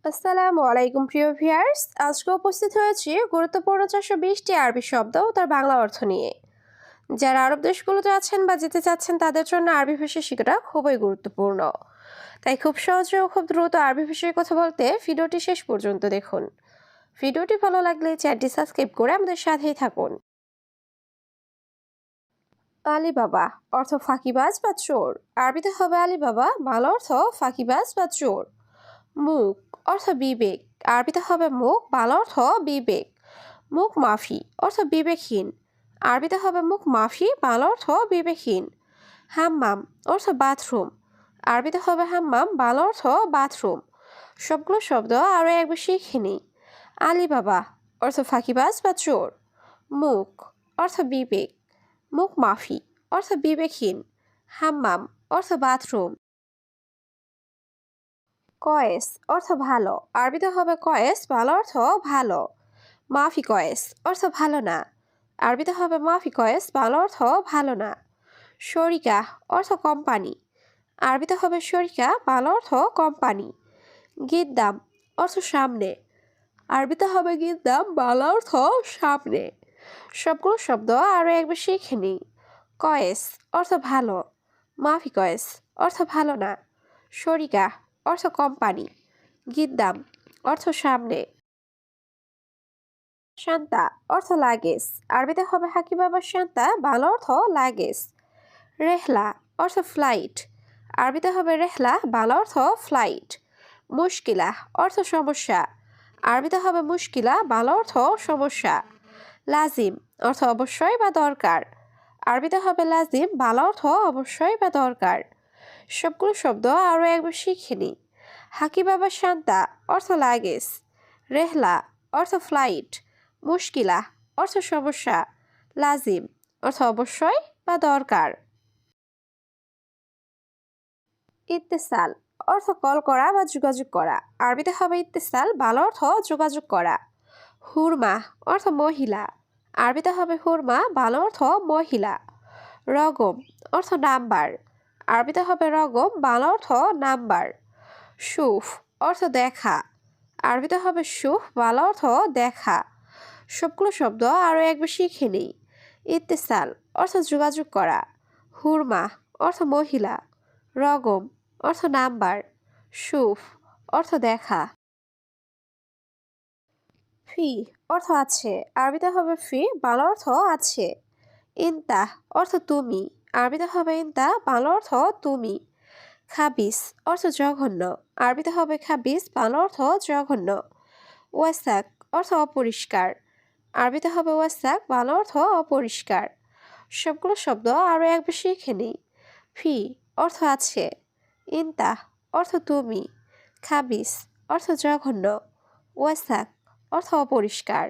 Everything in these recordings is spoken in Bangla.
আসসালামু আলাইকুম প্রিয় ভিউয়ার্স, আজকে উপস্থিত হয়েছি গুরুত্বপূর্ণ 420টি আরবি শব্দ ও তার বাংলা অর্থ নিয়ে। যারা আরব দেশগুলোতে আছেন বা যেতে চাচ্ছেন তাদের জন্য আরবি ভাষা শেখাটা খুবই গুরুত্বপূর্ণ। তাই খুব সহজে ও খুব দ্রুত আরবি ভাষায় কথা বলতে ভিডিওটি শেষ পর্যন্ত দেখুন। ভিডিওটি ভালো লাগলে চ্যানেলটি সাবস্ক্রাইব করে আমাদের সাথেই থাকুন। আলিবাবা অর্থ ফাঁকিবাজ বা চোর। আরবিতে হবে আলিবাবা, বাংলা অর্থ ফাঁকিবাজ বা চোর। মুখ অর্থ বিবেক। আরবিতে হবে মুখ, বাংলা অর্থ বিবেক। মুখ মাফি অর্থ বিবেকহীন। আরবিতে হবে মুখ মাফি, বাংলা অর্থ বিবেকহীন। হাম্মাম অর্থ বাথরুম। আরবিতে হবে হাম্মাম, বাংলা অর্থ বাথরুম। সবগুলো শব্দ আরও একবার শিখে নিই। আলিবাবা অর্থ ফাঁকিবাজ বা চোর। মুখ অর্থ বিবেক। মুখ মাফি অর্থ বিবেকহীন। হাম্মাম অর্থ বাথরুম। কয়েস অর্থ ভালো। আরবিতে হবে কয়েস, বাংলা অর্থ ভালো। মাফি কয়েস অর্থ ভালো না। আরবিতে হবে মাফি কয়েস, বাংলা অর্থ ভালো না। শরিকা অর্থ কোম্পানি। আরবিতে হবে শরিকা, বাংলা অর্থ কোম্পানি। গিদ্দাম অর্থ সামনে। আরবিতে হবে গিদ্দাম, বাংলা অর্থ সামনে। সবগুলো শব্দ আরও একবার শিখে নিই। কয়েস অর্থ ভালো। মাফি কয়েস অর্থ ভালো না। শরিকা অর্থ কোম্পানি। গিদ্দাম অর্থ সামনে। শান্তা অর্থ লাগেজ। আরবিতে হবে হাকিবাবা শান্তা, বাংলা অর্থ লাগেজ। রেহলা অর্থ ফ্লাইট। আরবিতে হবে রেহলা, বাংলা অর্থ ফ্লাইট। মুশকিলা অর্থ সমস্যা। আরবিতে হবে মুশকিলা, বাংলা অর্থ সমস্যা। লাজিম অর্থ অবশ্যই বা দরকার। আরবিতে হবে লাজিম, বাংলা অর্থ অবশ্যই বা দরকার। সবগুলো শব্দ আরও একবার শিখে নিই। হাকিবাবা শান্তা অর্থ লাগেজ। রেহলা অর্থ ফ্লাইট। মুশকিলা অর্থ সমস্যা। লাজিম অর্থ অবশ্যই বা দরকার। ইত্তেসাল অর্থ কল করা বা যোগাযোগ করা। আরবিতে হবে ইত্তেসাল, বাংলা অর্থ যোগাযোগ করা। হুরমা অর্থ মহিলা। আরবিতে হবে হুরমা, বাংলা অর্থ মহিলা। রগম অর্থ নাম্বার। আরবিতে হবে রগম, বাংলা অর্থ নাম্বার। সুফ অর্থ দেখা। আরবিতে হবে সুফ, বাংলা অর্থ দেখা। সবগুলো শব্দ আরও একবার শিখে নিই। ইত্তেসাল অর্থ যোগাযোগ করা। হুরমা অর্থ মহিলা। রগম অর্থ নাম্বার। সুফ অর্থ দেখা। ফি অর্থ আছে। আরবিতে হবে ফি, বাংলা অর্থ আছে। ইনতা অর্থ তুমি। আরবিতে হবে ইনতা, বাংলা অর্থ তুমি। খাবিস অর্থ জঘন্য। আরবিতে হবে খাবিস, বাংলা অর্থ জঘন্য। ওয়াসাক অর্থ অপরিষ্কার। আরবিতে হবে ওয়াসাক, বাংলা অর্থ অপরিষ্কার। সবগুলো শব্দ আরও একবার শিখে নিই। ফি অর্থ আছে। ইনতা অর্থ তুমি। খাবিস অর্থ জঘন্য। ওয়াসাক অর্থ অপরিষ্কার।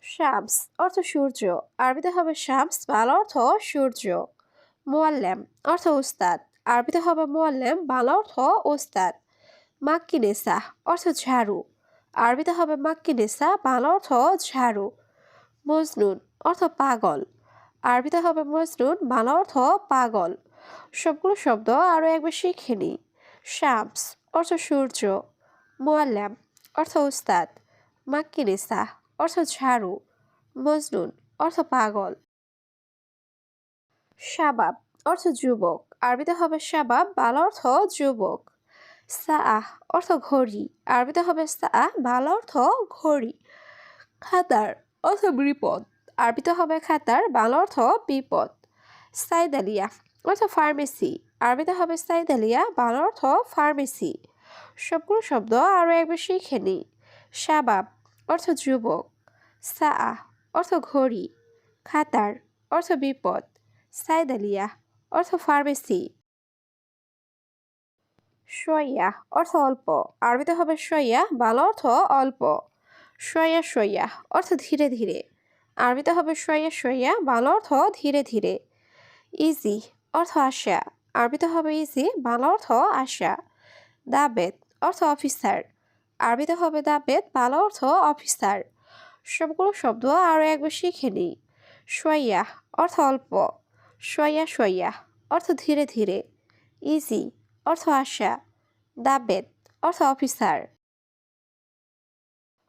শামস অর্থ সূর্য। আরবিতে হবে শামস, বাংলা অর্থ সূর্য। মোয়াল্লেম অর্থ উস্তাদ। আরবিতে হবে মোয়াল্লেম, বাংলা অর্থ উস্তাদ। মাক্কিনেসা অর্থ ঝাড়ু। আরবিতে হবে মাক্কিনেসা, বাংলা অর্থ ঝাড়ু। মজনুন অর্থ পাগল। আরবিতে হবে মজনুন, বাংলা অর্থ পাগল। সবগুলো শব্দ আরও একবার শিখে নিই। শামস অর্থ সূর্য। মোয়াল্লাম অর্থ উস্তাদ। মাক্কিনেসা অর্থ ঝাড়ু। মজনুন অর্থ পাগল। শাবাব অর্থ যুবক। আরবিতে হবে শাবাব, বাংলা অর্থ যুবক। সাআহ অর্থ ঘড়ি। আরবিতে হবে সাআহ, বাংলা অর্থ ঘড়ি। খাতার অর্থ বিপদ। আরবিতে হবে খাতার, বাংলা অর্থ বিপদ। সাইদালিয়া অর্থ ফার্মেসি। আরবিতে হবে সাইদালিয়া, বাংলা অর্থ ফার্মেসি। সবগুলো শব্দ আরও একবার শিখে নিই। শাবাব অর্থ যুবক। সাআহ অর্থ ঘড়ি। খাতার অর্থ বিপদ। সাইদালিয়া অর্থ ফার্মেসি। শইয়া অর্থ অল্প। আরবিতে হবে শইয়া, বাংলা অর্থ অল্প। শইয়া শইয়া অর্থ ধীরে ধীরে। আরবিতে হবে শইয়া শইয়া, বাংলা অর্থ ধীরে ধীরে। ইজি অর্থ আশা। আরবিতে হবে ইজি, বাংলা অর্থ আশা। দাবেত অর্থ অফিসার। আরবিতে হবে দাবেত, বাংলা অর্থ অফিসার। সবগুলো শব্দ আরও একবার শিখে নিই। শইয়া অর্থ অল্প। শইয়া শইয়া অর্থ ধীরে ধীরে। ইজি অর্থ আশা। দাবেদ অর্থ অফিসার।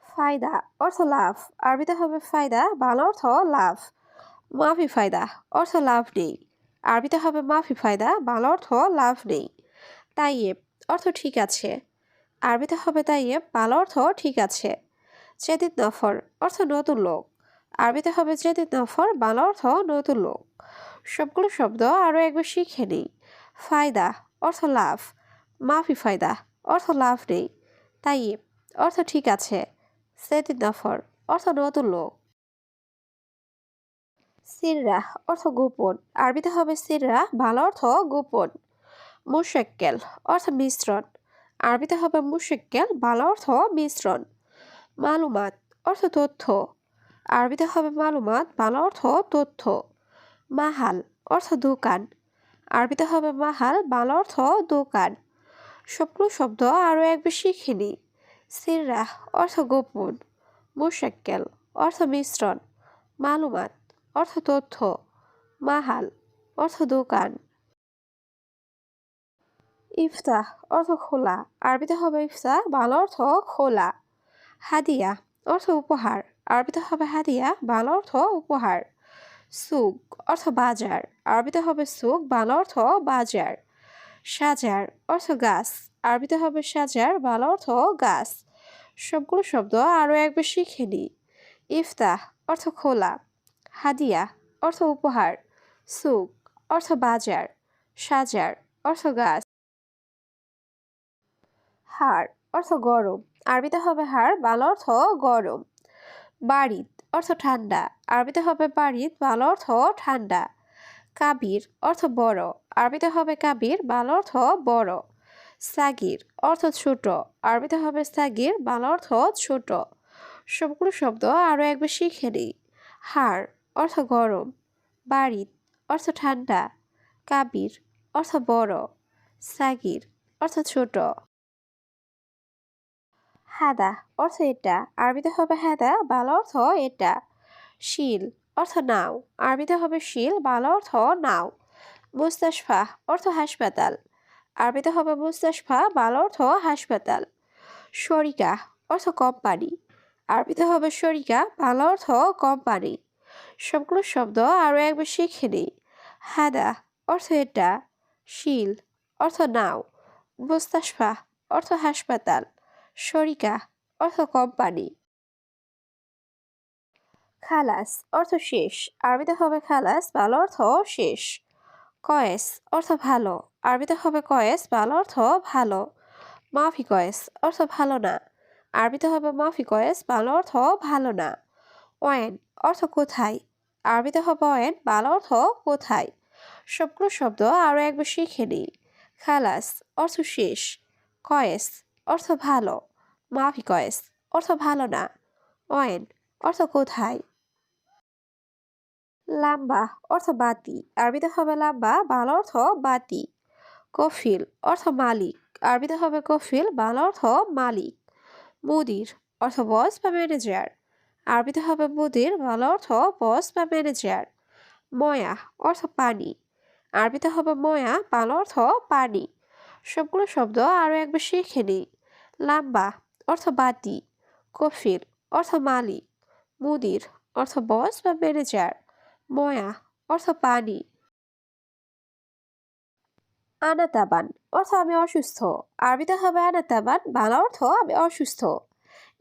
ফায়দা অর্থ লাভ, আরবিতে হবে ফায়দা, বাংলা অর্থ লাভ। মাফি ফায়দা অর্থ লাভ নেই, আরবিতে হবে মাফি ফায়দা, বাংলা অর্থ লাভ নেই। তাইয়েব অর্থ ঠিক আছে, আরবিতে হবে তাইয়েব, বাংলা অর্থ ঠিক আছে। জেদিদ নফর অর্থ নতুন লোক, আরবিতে হবে জেদিদ নফর, বাংলা অর্থ নতুন লোক। সবগুলো শব্দ আরও একবার শিখে নিই। ফায়দা অর্থ লাভ, মাফি ফায়দা অর্থ লাভ নেই, তাইয়েব অর্থ ঠিক আছে, জেদিদ নফর অর্থ নতুন লোক। সিররা অর্থ গোপন, আরবিতে হবে সিররা, বাংলা অর্থ গোপন। মুশাক্কেল অর্থ মিশ্রণ, আরবিতে হবে মুশাক্কেল, বাংলা অর্থ মিশ্রণ। মালুমাত অর্থ তথ্য, আরবিতে হবে মালুমাত, বাংলা অর্থ তথ্য। মাহাল অর্থ দোকান, আরবিতে হবে মাহাল, বাংলা অর্থ দোকান। সবগুলো শব্দ আরও একবার শিখে নিই। সিররা অর্থ গোপন, মুশাক্কেল অর্থ মিশ্রণ, মালুমাত অর্থ তথ্য, মাহাল অর্থ দোকান। ইফতাহ অর্থ খোলা, আরবিতে হবে ইফতাহ, বাংলা অর্থ খোলা। হাদিয়া অর্থ উপহার, আরবিতে হবে হাদিয়া, বাংলা অর্থ উপহার। সুক অর্থ বাজার, আরবিতে হবে সুক, বাংলা অর্থ বাজার। সাজার অর্থ গাছ, আরবিতে হবে সাজার, বাংলা অর্থ গাছ। সবগুলো শব্দ আরও একবার শিখে নিই। ইফতাহ অর্থ খোলা, হাদিয়া অর্থ উপহার, সুক অর্থ বাজার, সাজার অর্থ গাছ। হাড় অর্থ গরম, আরবিতে হবে হাড়, বাংলা অর্থ গরম। বারিদ অর্থ ঠান্ডা, আরবিতে হবে বারিদ, বাংলা অর্থ ঠান্ডা। কাবির অর্থ বড়, আরবিতে হবে কাবির, বাংলা অর্থ বড়। সাগির অর্থ ছোট, আরবিতে হবে সাগির, বাংলা অর্থ ছোট। সবগুলো শব্দ আরও একবার শিখে নিই। হাড় অর্থ গরম, বারিদ অর্থ ঠান্ডা, কাবির অর্থ বড়, সাগির অর্থ ছোট। হাদা অর্থ এটা, আরবিতে হবে হাদা, বাংলা অর্থ এটা। শিল অর্থ নাও, আরবিতে হবে শিল, বাংলা অর্থ নাও। মুস্তাশফা অর্থ হাসপাতাল, আরবিতে হবে মুস্তাশফা, বাংলা অর্থ হাসপাতাল। শরিকা অর্থ কোম্পানি, আরবিতে হবে শরিকা, বাংলা অর্থ কোম্পানি। সবগুলো শব্দ আরও একবার শিখে নিই। হাদা অর্থ এটা, শিল অর্থ নাও, মুস্তাশফা অর্থ হাসপাতাল, শরিকা অর্থ কোম্পানি। খালাস অর্থ শেষ, আরবিতে হবে খালাস, বাংলা অর্থ শেষ। কয়েস অর্থ ভালো, আরবিতে হবে কয়েস, বাংলা অর্থ ভালো। মাফি কয়েস অর্থ ভালো না, আরবিতে হবে মাফি কয়েস, বাংলা অর্থ ভালো না। ওয়েন অর্থ কোথায়, আরবিতে হবে ওয়েন, বাংলা অর্থ কোথায়। সবগুলো শব্দ আরও একবার শিখে নিই। খালাস অর্থ শেষ, কয়েস অর্থ ভালো, মাফি কয়েস অর্থ ভালো না, ওয়েন অর্থ কোথায়। লাম্বা অর্থ বাতি, আরবিতে হবে লাম্বা, বাংলা অর্থ বাতি। কফিল অর্থ মালিক, আরবিতে হবে কফিল, বাংলা অর্থ মালিক। মুদির অর্থ বস বা ম্যানেজার, আরবিতে হবে মুদির, বাংলা অর্থ বস বা ম্যানেজার। ময়া অর্থ পানি, আরবিতে হবে ময়া, বাংলা অর্থ পানি। সবগুলো শব্দ আরও একবার শিখে নিই। লাম্বা অর্থ বাতি, কফিল অর্থ মালিক, মুদির অর্থ বস বা ম্যানেজার, ময়া অর্থ পানি। আনাতাবান অর্থ আমি অসুস্থ, আরবিতে হবে আনাতাবান, বাংলা অর্থ আমি অসুস্থ।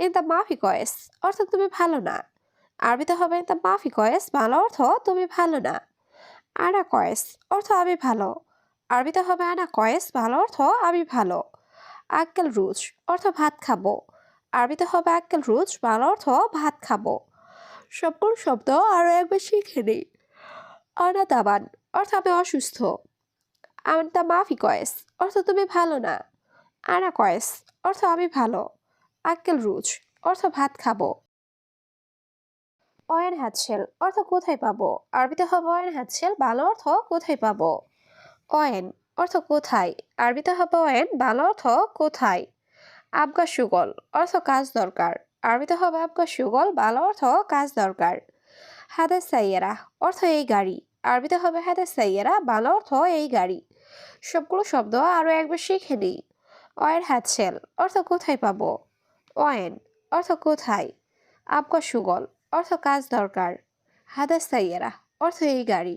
ইনতা মাফি কয়েস অর্থ তুমি ভালো না, আরবিতে হবে ইনতা মাফি কয়েস, বাংলা অর্থ তুমি ভালো না। আনা কয়েস অর্থ আমি ভালো, আরবিতে হবে আনা কয়েস, বাংলা অর্থ আমি ভালো। আক্কেল রুজ অর্থ ভাত খাবো, আরবিতে হবে আক্কেল রুজ, বাংলা অর্থ ভাত খাবো। সবগুলো শব্দ আরও একবার শিখে নিই। আনাতাবান অর্থ আমি অসুস্থ, আনতা মাফি কয়েস অর্থ তুমি ভালো না, আনা কয়েস অর্থ আমি ভালো, আক্কেল রুজ অর্থ ভাত খাবো। অয়েন হাতশেল অর্থ কোথায় পাবো, আরবিতে হবে অয়েন হাতশেল, বাংলা অর্থ কোথায় পাবো। অয়েন অর্থ কোথায়, আরবিতে হবে অয়েন, বাংলা অর্থ কোথায়। আবগা সুগল অর্থ কাজ দরকার, আরবিতে হবে আবগা সুগল, বাংলা অর্থ কাজ দরকার। হাদা সাইয়েরা অর্থ এই গাড়ি, আরবিতে হবে হাদা সাইয়েরা, বাংলা অর্থ এই গাড়ি। সবগুলো শব্দ আরও একবার শিখে নিই। অয়ের হ্যাটসেল অর্থ কোথায় পাবো। ওয়েন অর্থ কোথায়। আবকা সুগল অর্থ কাজ দরকার। হাদা সাইয়ারা অর্থ এই গাড়ি।